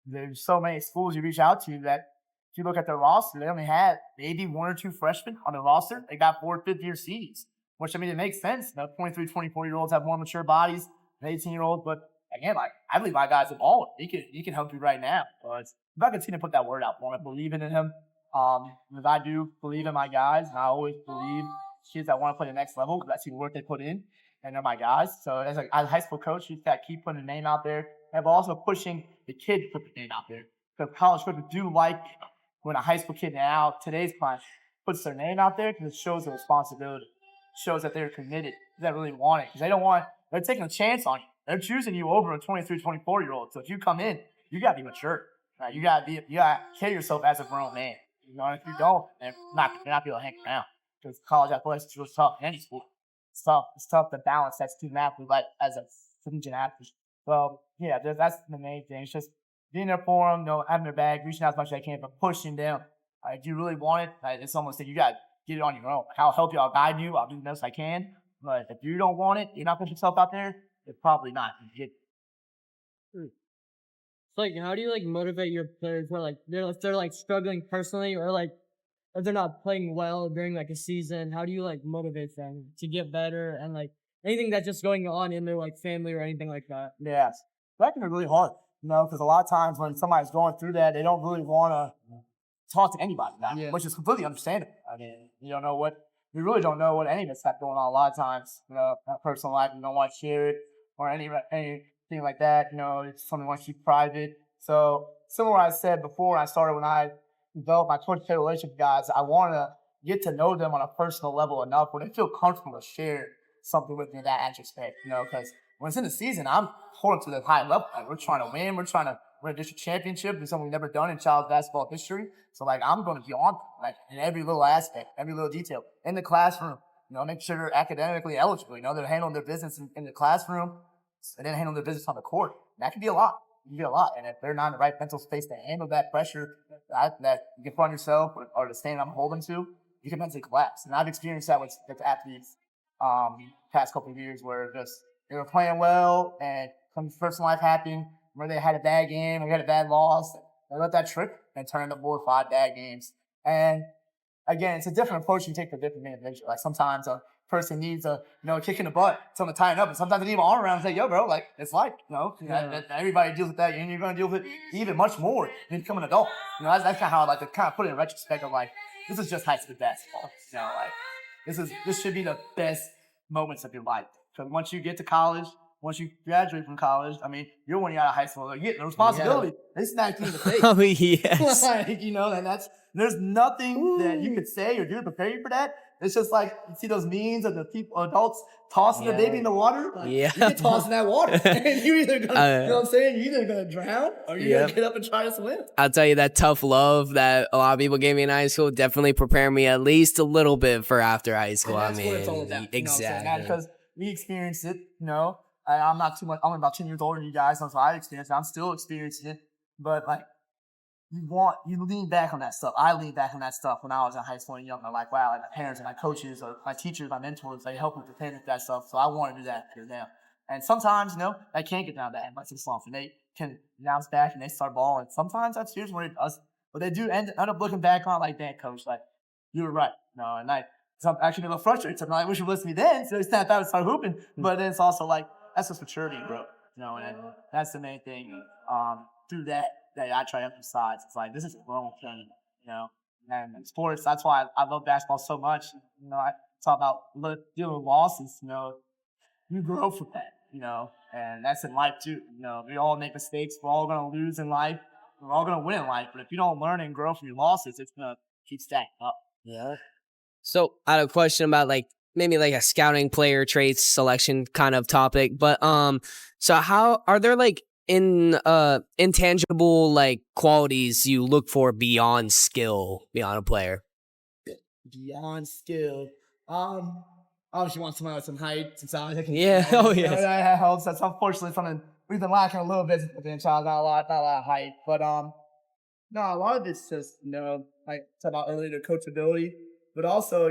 S2: There's so many schools you reach out to that if you look at their roster, they only had maybe 1 or 2 freshmen on their roster. They got 4 5th-year seniors, which, I mean, it makes sense. 23, 24-year-olds have more mature bodies than 18-year-olds. But, again, I believe my guy's a baller. He can help you right now. But if I continue to put that word out for him, I believe in him. Because I do believe in my guys, and I always believe kids that want to play the next level because I see the work they put in, and they're my guys. So as a high school coach, you got to keep putting the name out there, and also pushing the kid to put the name out there. Because college coaches do like when a high school kid now, today's class, puts their name out there because it shows the responsibility. It shows that they're committed, that really want it. Because they're taking a chance on you. They're choosing you over a 23, 24-year-old. So if you come in, you got to be mature. Right? You got to carry yourself as a grown man. And if you don't, then you're not be able to hang around. Because college athletics is really tough in any sport. It's tough to balance that student athlete like as a collegiate athlete. So, yeah, that's the main thing. It's just being there for them, having their back, reaching out as much as I can, but pushing them. Do you really want it? It's almost like you got to get it on your own. I'll help you. I'll guide you. I'll do the best I can. But if you don't want it, you're not putting yourself out there, it's probably not.
S1: So, like, how do you, like, motivate your players where, like, if they're, like, struggling personally or, like, if they're not playing well during, like, a season? How do you, like, motivate them to get better and, like, anything that's just going on in their, like, family or anything like that?
S2: Yeah. That can be really hard, because a lot of times when somebody's going through that, they don't really want to talk to anybody about it, which is completely understandable. I mean, you really don't know what any of us have going on a lot of times. Personal life, you don't want to share it or anything like that. It's something you want to keep private. So similar to what I said before, when I developed my coach-player relationship with guys, I want to get to know them on a personal level enough where they feel comfortable to share something with me in that aspect, because when it's in the season, I'm holding to the high level. Like, we're trying to win. We're trying to win a district championship. It's something we've never done in child basketball history. So, like, I'm going to be on, like, in every little aspect, every little detail. In the classroom, make sure they're academically eligible. They're handling their business in the classroom and then handling their business on the court. That can be a lot. It can be a lot. And if they're not in the right mental space to handle that pressure that you can put on yourself or the standard I'm holding to, you can mentally collapse. And I've experienced that with athletes past couple of years where they were playing well and some personal life happened where they had a bad game or they had a bad loss. They let that trip and turn into 4 or 5 bad games. And again, it's a different approach you take for different individuals. Like sometimes a person needs a kick in the butt, someone to tighten up, and sometimes they need an arm around and say, "Yo, bro, like it's like everybody deals with that, and you're going to deal with it even much more when you become an adult." That's kind of how I like to kind of put it in retrospect of like, this is just high school basketball. Like this should be the best moments of your life. Because once you get to college, once you graduate from college, I mean, you're when you're out of high school, you're getting the responsibility. They smack you in the face.
S3: Oh, yes.
S2: And there's nothing that you could say or do to prepare you for that. It's just like, you see those memes of the adults tossing their baby in the water? Like, you get tossed in that water. And you're either going to, what I'm saying? You're either going to drown or you're going to get up and try to swim.
S3: I'll tell you, that tough love that a lot of people gave me in high school definitely prepared me at least a little bit for after high school.
S2: And that's what it's all about.
S3: Exactly.
S2: Because we experienced it, I'm not too much. I'm about 10 years older than you guys, so I experienced it. I'm still experiencing it. But like, you lean back on that stuff. I lean back on that stuff when I was in high school and young. I'm like, wow, like my parents and my coaches or my teachers, my mentors, they help me prepare with that stuff. So I want to do that for them. And sometimes, I can't get down that much of slump, and they can bounce back and they start balling. Sometimes that's here's what it does. But they do end up looking back on like, damn, coach, like, you were right. So I'm actually a little frustrated. So I'm like, I wish you listened to me then. So they snap out and start hooping. But then it's also like, that's just maturity, bro. And that's the main thing. Through that I try to emphasize. It's like, this is a grown thing, And in sports, that's why I love basketball so much. I talk about dealing with losses. You grow from that. And that's in life too. We all make mistakes. We're all gonna lose in life. We're all gonna win in life. But if you don't learn and grow from your losses, it's gonna keep stacking up.
S3: Yeah. So I had a question about maybe a scouting player traits selection kind of topic, but so how are there intangible qualities you look for beyond skill beyond a player?
S2: Beyond skill, obviously want someone with some height, some size.
S3: Yeah. Oh yes.
S2: That helps. That's unfortunately something we've been lacking a little bit within child. Not a lot of height, but no, a lot of it's just like talked about earlier, the coachability. But also,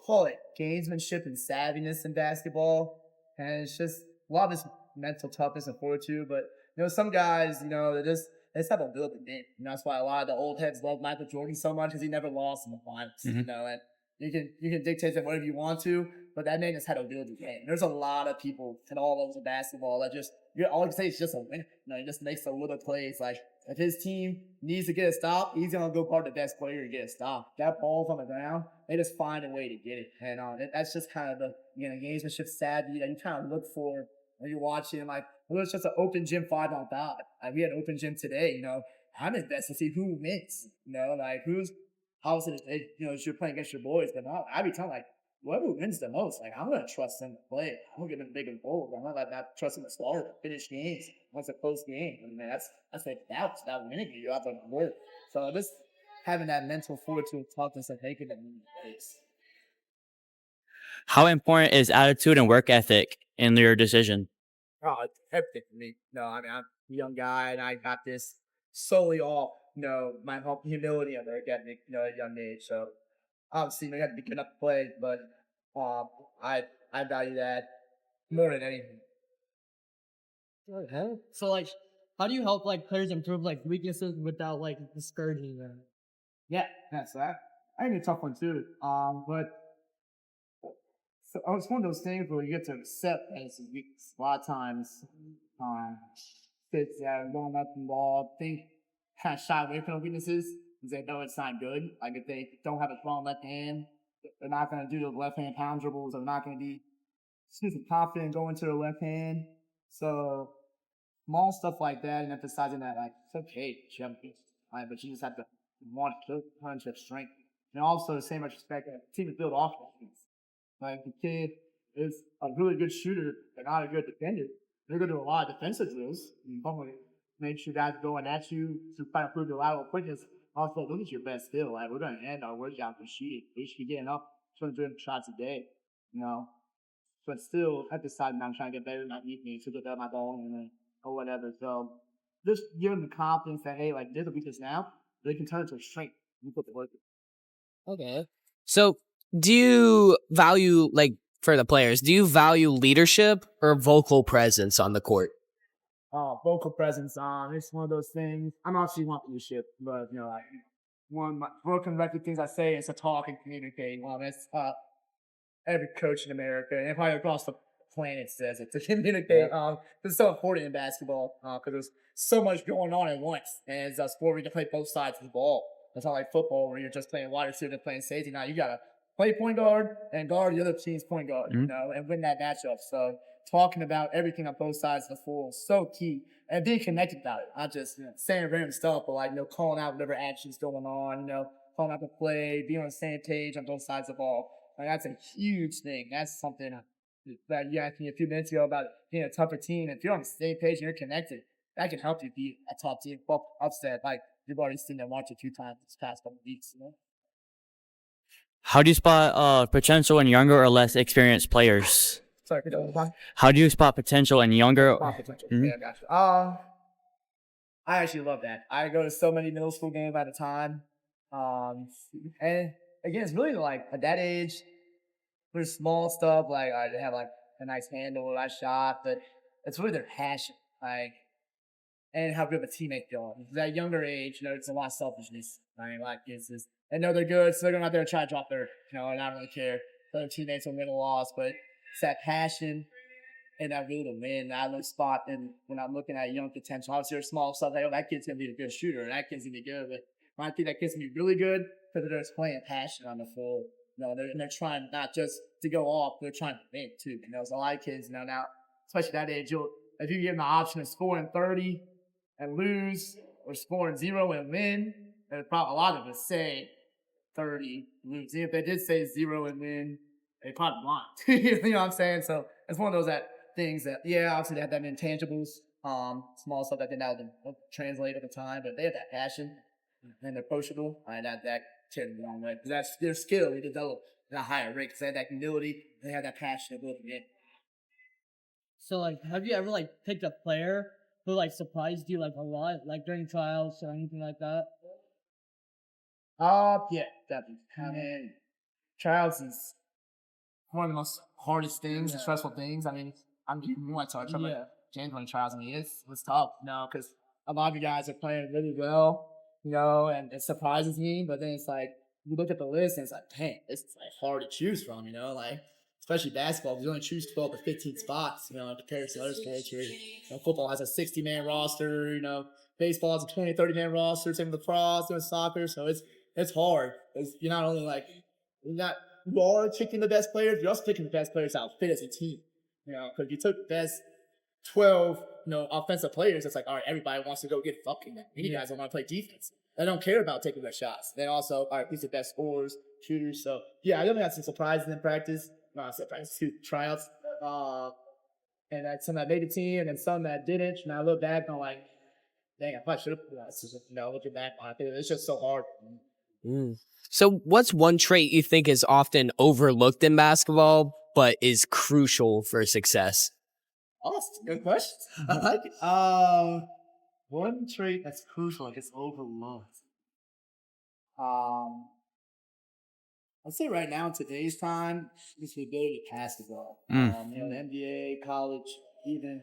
S2: call it gamesmanship and savviness in basketball. And it's just a lot of this mental toughness and fortitude. But, some guys, they just have a little bit game. That's why a lot of the old heads love Michael Jordan so much, because he never lost in the finals.
S3: Mm-hmm.
S2: And you can dictate that whatever you want to, but that man just had a ability game. There's a lot of people in all levels of basketball that all you can say is just a winner. He just makes the little plays. Like, if his team needs to get a stop, he's going to go guard the best player to get a stop. That ball's on the ground, they just find a way to get it. And that's just kind of the gamesmanship savvy that you kind of look for when you're watching. Like, it's just an open gym 5-on-5. Like, we had an open gym today, I'm invested to see who wins. Who's, obviously, you're playing against your boys, but I'd be telling, whoever wins the most, I'm going to trust them to play. I'm going to give them big and bold. I'm not trust them to start, finish games. Once a close game. That's like doubts about winning. You have to work. So just having that mental fortitude and toughness and making that place.
S4: How important is attitude and work ethic in your decision?
S2: Oh, it's everything for me. I'm a young guy and I got this. solely off, my humility and work ethic, at a young age. So obviously, you have to be good enough to play, but um, I I value that more than anything.
S1: Okay. So like, how do you help like players improve like weaknesses without like discouraging them?
S2: Yeah, that's that. I think it's a tough one too. But so it's one of those things where you get to accept that it's a weakness. A lot of times, kids that are growing up involved think kind of shy away from their weaknesses because they know it's not good. Like if they don't have a strong left hand, they're not going to do the left hand pound dribbles. They're not going to be super confident going to their left hand. So small stuff like that and emphasizing that like it's okay, champions, but you just have to want to punch have strength. And also the same respect that team is built off of things. Like the kid is a really good shooter, but not a good defender. They're gonna do a lot of defensive drills. And probably make sure guys going at you to try to prove your lateral quickness. Also, look at your best skill. Like we're gonna end our workout for shooting. We should be getting up 200 shots a day. You know, but still emphasizing I'm trying to get better in my evening to get better at my ball and or whatever. So just give them the confidence that hey, like there's a weakness now, they can turn it to a strength. You put the work in.
S3: Okay. So, do you value like for the players? Do you value leadership or vocal presence on the court?
S2: Vocal presence. It's one of those things. I'm obviously want leadership, but like one of my broken record things I say is to talk and communicate. It's every coach in America and probably across the planet says it to communicate. It's so important in basketball because there's so much going on at once, and it's a sport where you can play both sides of the ball. It's not like football where you're just playing wide receiver and playing safety. Now you gotta play point guard and guard the other team's point guard, and win that matchup. So talking about everything on both sides of the floor is so key, and being connected about it, not just saying random stuff, but like calling out whatever actions going on, calling out the play, being on the same page on both sides of the ball. Like that's a huge thing. That's something that you asked me a few minutes ago about being a tougher team. If you're on the same page and you're connected, that can help you beat a top team. Well, upset, like you've already seen them watch a few times this past couple of weeks.
S4: How do you spot potential in younger or less experienced players?
S2: Sorry, could you
S4: How do you spot potential in younger?
S2: potential. Yeah, gotcha. I actually love that. I go to so many middle school games at a time. And again, it's really like at that age, there's small stuff like they have like a nice handle, a nice shot, but it's really their passion, like, and how good of a teammate they are. At that younger age, it's a lot of selfishness. I mean, like it's just they know they're good, so they're going out there and try to drop their, and not really care. Their teammates will win or loss, but it's that passion and that will to win. I look spot and when I'm looking at young potential, obviously there's small stuff like, oh, that kid's gonna be a good shooter, that kid's gonna be good, but I think that kid's gonna be really good because they're just playing passion on the floor. They're trying not just to go off, they're trying to win too. There's a lot of kids now, especially that age, if you give them the option of scoring 30 and lose or scoring 0 and win, there's probably a lot of us say 30, lose. If they did say 0 and win, they probably won. You know what I'm saying? So it's one of those things that, obviously they have that intangibles, small stuff that didn't have to translate at the time, but they have that passion and they're approachable. And that carried me a long way. Because that's their skill. They develop at a higher rate because they have that humility, they have that passion to go to game.
S1: So like, have you ever like picked a player who like surprised you like a lot, like during trials or anything like that?
S2: Yeah, definitely. I mean, trials is one of the most hardest things, stressful things. I mean, you want to touch on James running trials. I mean, it's tough, because a lot of you guys are playing really well, and it surprises me. But then it's like you look at the list and it's like, dang, this is like hard to choose from, like especially basketball, because you only choose 12 to 15 spots, in comparison to other sports. Football has a 60-man roster, baseball has a 20, 30-man roster, same with the lacrosse, doing soccer. So it's hard. You're not only like you are picking the best players, you're also picking the best players out fit as a team. Because you took the best 12, offensive players, it's like, all right, everybody wants to go get fucking them. You guys don't want to play defense. They don't care about taking their shots. They also are these are the best scorers, shooters. So yeah, I definitely had some surprises in practice. Tryouts. And that's some that made the team and then some that didn't. And I look back and I'm like, dang, I probably should have put that. Looking back on it, it's just so hard.
S3: So, what's one trait you think is often overlooked in basketball, but is crucial for success?
S2: Oh, that's a good question. I like it. One trait that's crucial and gets overlooked. Um, I'd say right now in today's time, it's the ability to pass the ball. The NBA, college, even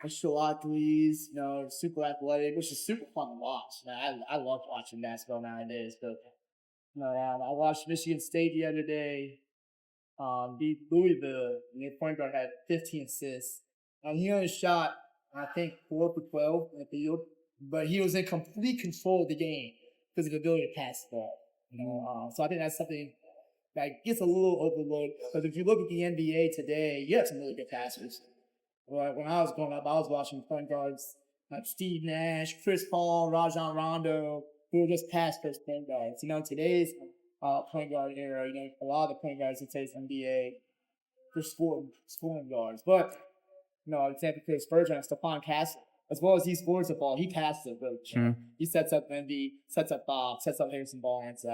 S2: shoot a lot of threes, super athletic, which is super fun to watch. Man, I love watching basketball nowadays. But I watched Michigan State the other day beat Louisville, and their point guard had 15 assists. He only shot, I think, 4 for 12 in the field, but he was in complete control of the game because of the ability to pass the ball. So I think that's something that gets a little overlooked. Because if you look at the NBA today, you have some really good passers. When I was growing up, I was watching point guards like Steve Nash, Chris Paul, Rajon Rondo, who were just past first point guards. Today's point guard era, a lot of the point guards in today's NBA, they're scoring guards. But, example, Chris Bergeron and Stephon Castle, as well as he scores the ball, he passes it. But, he sets up Envy, sets up Bob, sets up Harrison Barnes,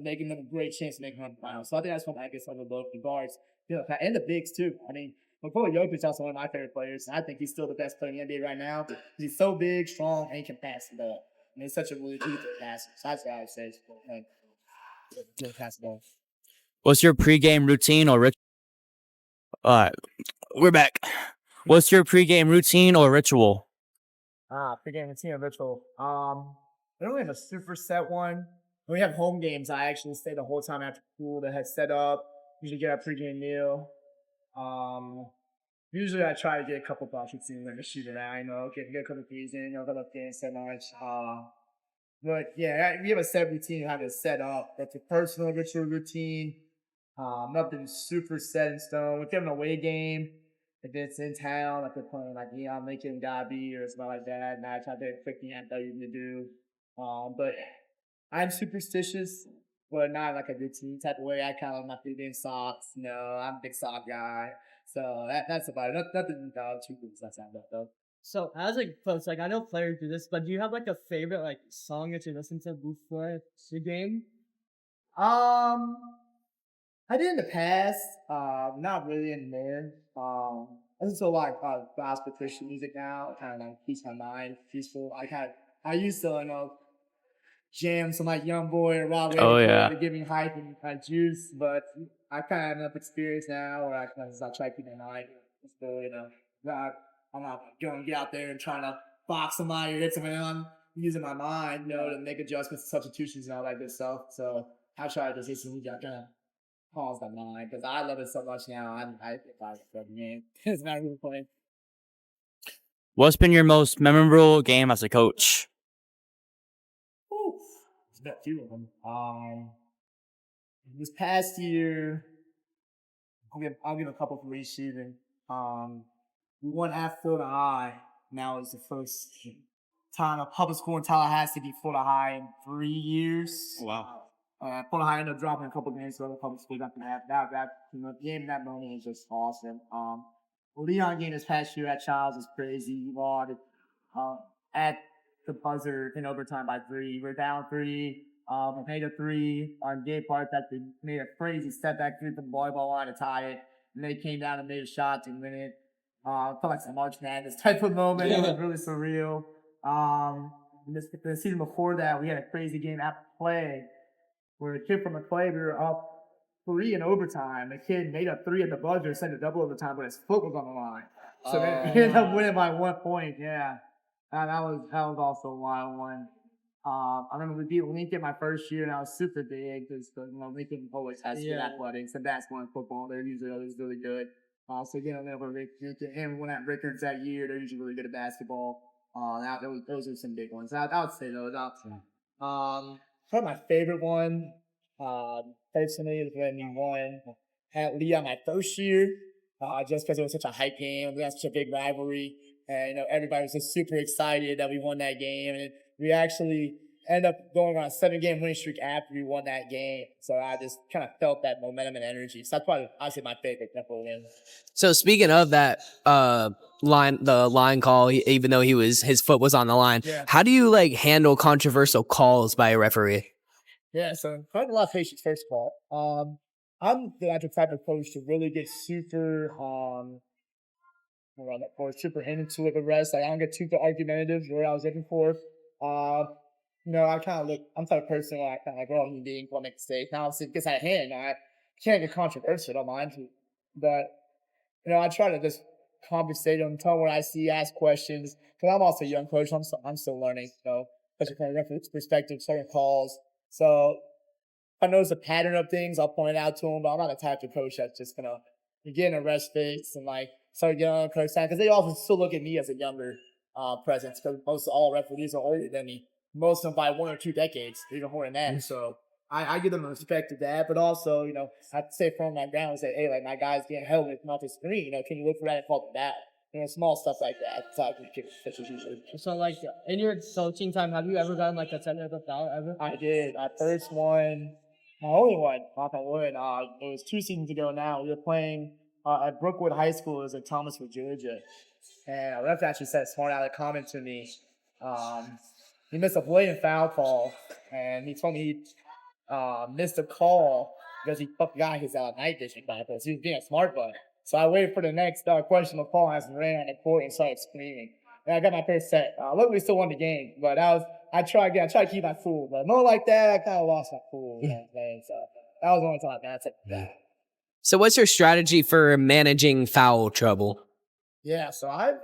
S2: making them a great chance to make them the finals. So I think that's one I guess overlooked the guards, and the bigs too. Nikola Jokic is also one of my favorite players. And I think he's still the best player in the NBA right now. He's so big, strong, and he can pass the ball. He's such a really good passer. So that's what I would say. Pass the ball.
S4: What's your pregame routine or ritual? We're back. What's your pregame routine or ritual?
S2: Pregame routine or ritual. I don't really have a super set one. When we have home games, I actually stay the whole time after school to head set up. Usually get a pregame meal. Usually I try to get a couple buckets in, to shoot around, get a couple threes in, a couple things so much. But yeah, we have a set routine how to set up. That's a personal ritual routine. Nothing super set in stone. If you have an away game, if it's in town, like they're playing like Lincoln, Dobby, or something like that, and I try to do a quick thing I thought you to do. But I'm superstitious, but not like a routine type of way. I kind of like my feet socks. I'm a big sock guy. So that's about it. Nothing too good that's that though.
S1: So as folks, I know players do this, but do you have a favorite song that you listen to before the game?
S2: I did in the past. Not really anymore. I listen to a lot of gospel Christian music now. Kind of keeps my mind peaceful. I used to jam some Young Boy or Rob to give me hype and juice, but I kind of have enough experience now where I kind of try to keep my mind. So I'm not going to get out there and trying to box somebody or hit somebody. I'm using my mind, to make adjustments, substitutions, and all that good stuff. So I try to just hit some music kind of calms my mind because I love it so much now. I mean, it's not really playing.
S4: What's been your most memorable game as a coach?
S2: It's been a few of them. This past year, I'll give a couple for each season. We won at Florida High. Now it's the first time a public school in Tallahassee beat Florida High in 3 years.
S4: Wow.
S2: Florida High ended up dropping a couple games to other public schools after that. The game that moment was just awesome. Leon game this past year at Childs was crazy. We won at the buzzer in overtime by 3. We're down 3. Made a 3 on Gabe Park that they made a crazy step back through the volleyball line to tie it. And they came down and made a shot to win it. Felt like some March Madness type of moment. It was really surreal. The season before that, we had a crazy game at play where a kid from McClay, we were up 3 in overtime. The kid made a 3 at the buzzer, sent a double overtime, but his foot was on the line. So they ended up winning by 1 point. Yeah, that was also a wild one. I remember we beat Lincoln my first year, and I was super big because Lincoln always has good athletics and basketball and football. They're usually always really good. So getting over and when at Rickards that year, they're usually really good at basketball. Those are some big ones. I would say those. Probably my favorite one, personally, is when we won at Leon my first year. Just because it was such a hype game, we had such a big rivalry, and everybody was just super excited that we won that game, and we actually ended up going on a 7-game winning streak after we won that game. So I just kind of felt that momentum and energy. So that's probably, honestly, my favorite Temple win.
S3: So speaking of that the line call, even though his foot was on the line, how do you handle controversial calls by a referee?
S2: Yeah, so I have a lot of patience, first of all. I'm the type of coach to really get super around that court, super into it. The rest, like I don't get too argumentative. Where I was looking for, I kind of look. I'm the type of person where I kind of like, well, being will make mistakes. Now, obviously, it gets out of hand. I can't get controversial. I don't mind to, but I try to just conversate them, tell them what I see, ask questions. Because I'm also a young coach. I'm still learning. Especially from a reference perspective, certain calls. So if I notice a pattern of things, I'll point it out to them. But I'm not the type of coach that's just gonna get in a rest fix and like start getting on the coach side, because they also still look at me as a younger presence, because most all referees are older than me. Most of them by 1 or 2 decades, even more than that. So I give them the respect to that, but also, I say from my ground and say, hey, like my guy's getting held with off the screen. Can you look for that and call it that? Small stuff like that. So I can kick pitches usually.
S1: So like in your coaching time, have you ever gotten like a technical foul ever?
S2: I did. My first one, my only one, knock on wood. It was 2 seasons ago now. We were playing at Brookwood High School. It was in Thomasville, Georgia. And a ref actually said a smart aleck comment to me. He missed a blatant foul call, and he told me he missed a call because he fucking got his night vision bypass. He was being a smart butt. So I waited for the next questionable call as I ran on the court and started screaming. And I got my first set. Luckily, we still won the game, but I tried to keep my cool. But more like that, I kind of lost my cool. So that was the only time I took that.
S3: So what's your strategy for managing foul trouble?
S2: Yeah, so I've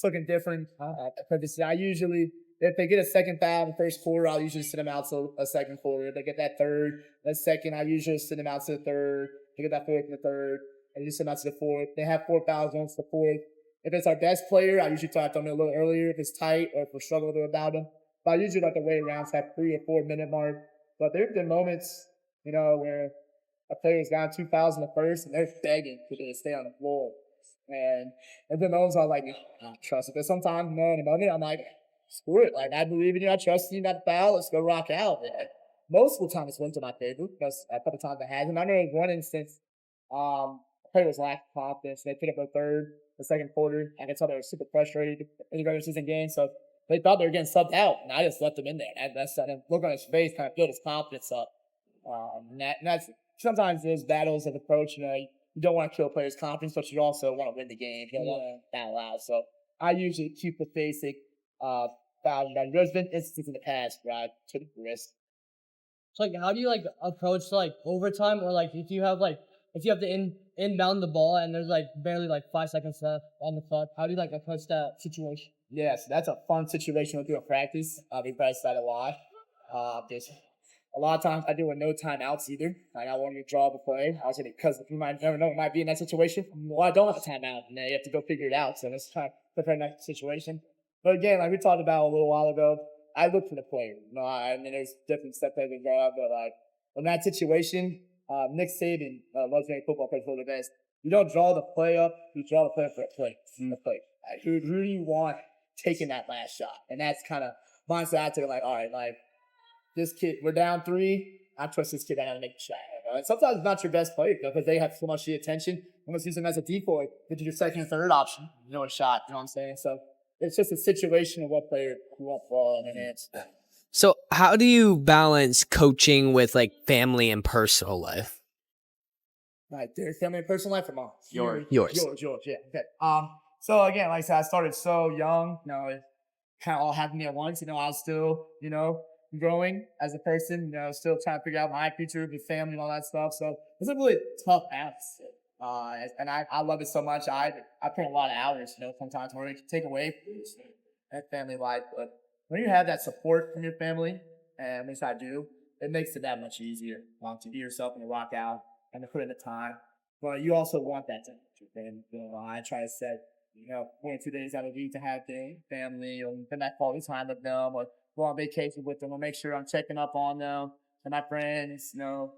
S2: looking different. I usually, if they get a second foul in the first quarter, I'll usually sit them out to a second quarter. If they get that third, that second, I usually sit them out to the third. They get that fourth in the third, and you sit them out to the fourth. They have 4 fouls against the fourth. If it's our best player, I usually try to throw them a little earlier if it's tight or if we're struggling about them. But I usually like to wait around to that 3 or 4 minute mark. But there have been moments, where a player's got 2 fouls in the first and they're begging for them to stay on the floor. And then those are like, I trust it. But sometimes, in the moment, I'm like, screw it. Like, I believe in you. I trust you. Not the foul. Let's go rock out. And most of the time, it's went to my favor because a couple times I had. And I know in one instance, a player was lacking confidence. They picked up a third, the second quarter. I could tell they were super frustrated in the regular season game. So they thought they were getting subbed out. And I just left them in there. And that's that. Look on his face, kind of build his confidence up. And that's sometimes there's battles of approach. You don't want to kill players' confidence, but you also want to win the game. You don't want to battle out. So I usually keep the basic foul. There's been instances in the past where I took the risk.
S1: So like, how do you like approach like overtime, or like if you have to inbound the ball and there's like barely like 5 seconds left on the clock? How do you like approach that situation?
S2: Yeah, so that's a fun situation to do in practice. We practice that a lot. There's a lot of times I do with no timeouts either. Like I want to draw the play. I was saying because you might never know, it might be in that situation. Well, I don't have a timeout, and then you have to go figure it out. So let's try to prepare that situation. But again, like we talked about a little while ago, I look for the player. I mean, there's different steps they can draw, but like in that situation, Nick Saban loves playing football plays for the best. You don't draw the play up, you draw the play for a play. The play. Like, who do you want taking that last shot? And that's kind of mindset I took. Like, all right, like this kid, we're down 3. I trust this kid. I gotta make a shot. And sometimes it's not your best player because they have so much of the attention. I'm gonna use them as a decoy. This is your second and third option. A shot. You know what I'm saying? So it's just a situation of what player you want ball in their hands.
S3: So how do you balance coaching with like family and personal life?
S2: Right, their family and personal life or mom?
S3: Yours.
S2: Yeah. Okay. So again, like I said, I started so young. It kind of all happened to me at once. I was still, growing as a person. Still trying to figure out my future with family and all that stuff. So it's a really tough balance. And I love it so much. I put a lot of hours. Sometimes where it can take away from that family life. But when you have that support from your family, and at least I do, it makes it that much easier to be yourself and to rock out and to put in the time. But you also want that to happen. I try to set 1 or 2 days out of the week to have family or spend that quality time with them, or go on vacation with them, or make sure I'm checking up on them and my friends. Because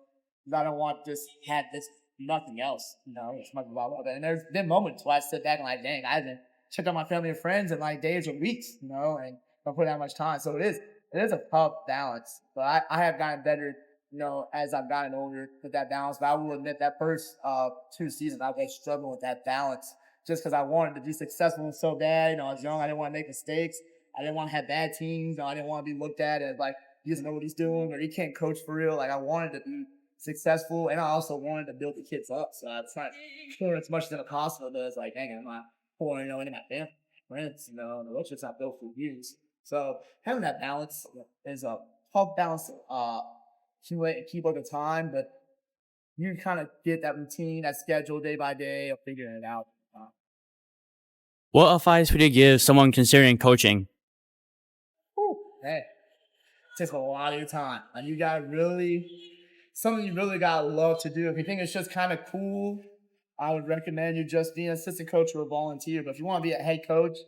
S2: I don't want just have this nothing else. It's much about love. And there's been moments where I sit back and like, dang, I haven't checked on my family and friends in like days or weeks. And don't put that much time. So it is a tough balance. But I have gotten better, as I've gotten older with that balance. But I will admit that first 2 seasons, I was struggling with that balance just because I wanted to be successful so bad. I was young. I didn't want to make mistakes. I didn't want to have bad teams. I didn't want to be looked at as like, he doesn't know what he's doing or he can't coach for real. Like I wanted to be successful, and I also wanted to build the kids up. So I was trying to as much as possible. But it's like, dang, for, any of my family, friends, the relationships I've built for years. So having that balance is a tough balance, keep over time, but you kind of get that routine, that schedule day by day of figuring it out.
S4: What advice would you give someone considering coaching?
S2: Hey, it takes a lot of your time. And you got something you really got to love to do. If you think it's just kind of cool, I would recommend you just being an assistant coach or a volunteer. But if you want to be a head coach,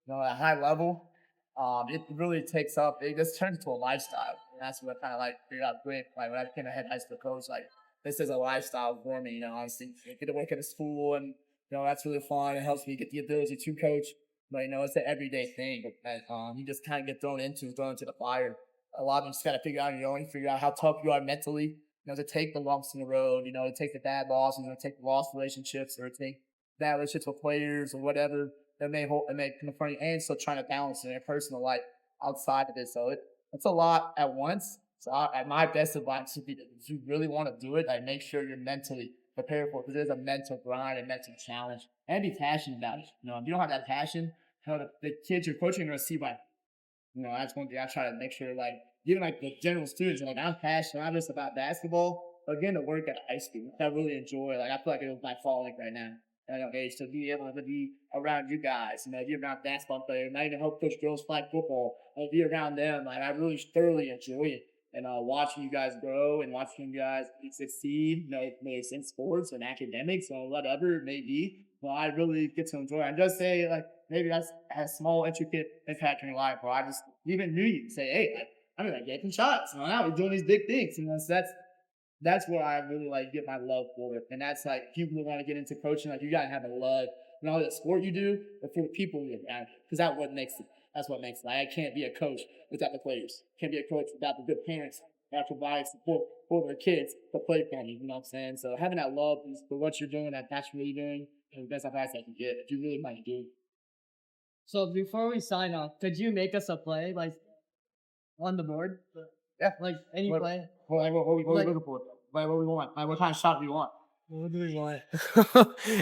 S2: at a high level, it really takes up. It just turns into a lifestyle. And that's what I kind of figured out great. When I became a head high school coach, this is a lifestyle for me. Honestly, I get to work at a school, and that's really fun. It helps me get the ability to coach. But it's an everyday thing that you just kind of get thrown into the fire. A lot of them just got to figure out on your own. Figure out how tough you are mentally. To take the lumps in the road. To take the bad losses. Take the lost relationships, or take bad relationships with players or whatever that may confront you, and still trying to balance in your personal life outside of it. So it's a lot at once. So at my best advice would be, if you really want to do it, make sure you're mentally prepared for it, because there's a mental grind and mental challenge, and be passionate about it. If you don't have that passion, the kids you're coaching are going to see by. That's one thing I try to make sure, even the general students, I'm passionate, not just about basketball, but getting to work at high school, I really enjoy. I feel like it was my falling right now. To be able to be around you guys, be around basketball players, not even help coach girls flag football, be around them. I really thoroughly enjoy it. And watching you guys grow and watching you guys succeed, maybe it's in sports and academics or whatever it may be, I really get to enjoy it. And just say, maybe that's a small, intricate impact in your life, where I just even knew you. Say, hey, I'm getting shots. Now we're doing these big things. So that's where I really get my love for it. And that's people who want to get into coaching, you gotta have a love, not the sport you do, but for the people you're around. Because that's what makes it. I can't be a coach without the players. Can't be a coach without the good parents that provide support for their kids to play for me. You know what I'm saying? So having that love for what you're doing, that passion you're doing, is the best advice I can get. If you really want to do.
S1: So before we sign off, could you make us a play on the board?
S2: Yeah.
S1: Any play?
S2: What are we looking for? What we want? What kind of shot do we want?
S1: What do we want?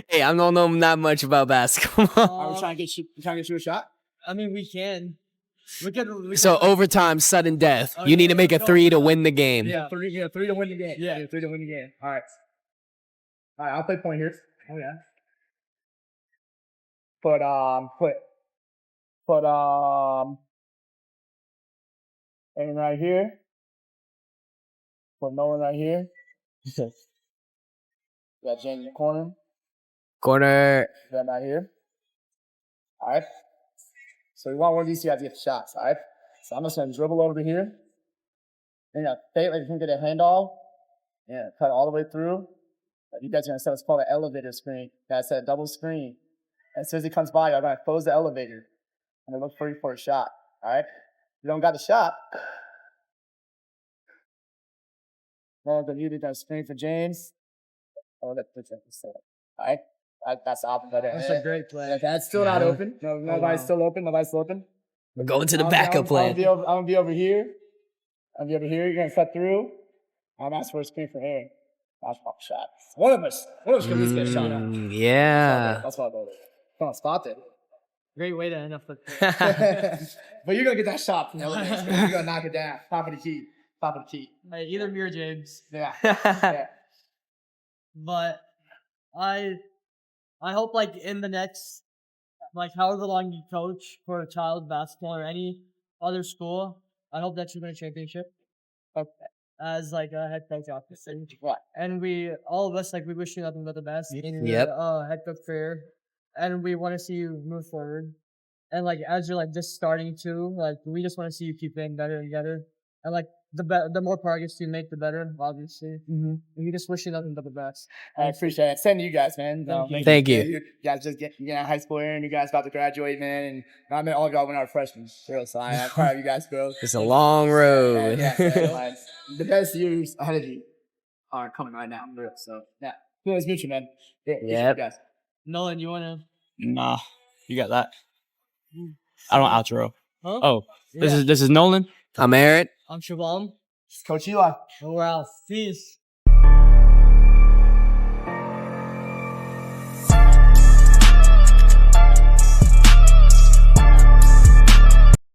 S3: Hey, I don't know that much about basketball.
S2: Are we trying to get you a shot?
S1: I mean, we can.
S3: So overtime, sudden death. You need to make a 3 to win the game.
S2: Yeah, 3 to win the game. Yeah, 3 to win the game. All right, I'll play point here. Oh yeah. Put Aaron right here. Put Nolan right here. Got James in the corner.
S3: Corner.
S2: Got right here. All right. So we want one of these two guys to get the shots. All right. So I'm just gonna dribble over to here. And fake you can get a handoff. Yeah, cut all the way through. You guys are gonna set what's called an elevator screen. You gotta set a double screen. As soon as he comes by, you're gonna close the elevator and look for you for a shot. All right. If you don't got the shot, well, then you did that screen for James. Oh, that's all right. That's open.
S1: That's a great play.
S2: That's still not open. Nobody's still open.
S3: We're going to the backup plan.
S2: I'm gonna be over here. You're gonna cut through. I'm asking for a screen for Aaron. That's a shot. One of us can at least get a shot out.
S3: Yeah.
S2: That's what I'll go. Come on, spot it.
S1: Great way to end up with.
S2: But you're gonna get that shot from the elevator. You're gonna knock it down. Top of the key.
S1: Hey, either me or James.
S2: Yeah.
S1: But I hope in the next however long you coach for a child basketball or any other school, I hope that you win a championship. As a head coach officer.
S2: Right.
S1: And all of us we wish you nothing but the best in your head coach career. And we want to see you move forward. And as you're just starting to, we just want to see you keep getting better and better. And the more progress you make, the better, obviously. Mm-hmm. We just wish you nothing but the best.
S2: I appreciate it. Same to you guys, man.
S3: Thank you.
S2: You guys just getting out of high school here, and you guys about to graduate, man. And I mean, all of y'all went out freshmen. So I'm proud of you guys, bro.
S3: It's a long road.
S2: The best years ahead of you are coming right now. So, yeah. Nice to meet you, man.
S3: Yep.
S2: Guys.
S1: Nolan, you want to?
S4: Nah, you got that. I don't outro.
S1: Huh?
S4: Oh, this is Nolan.
S3: I'm Aaron.
S1: I'm Shabam.
S2: Coach Eli.
S1: And we're out. Peace.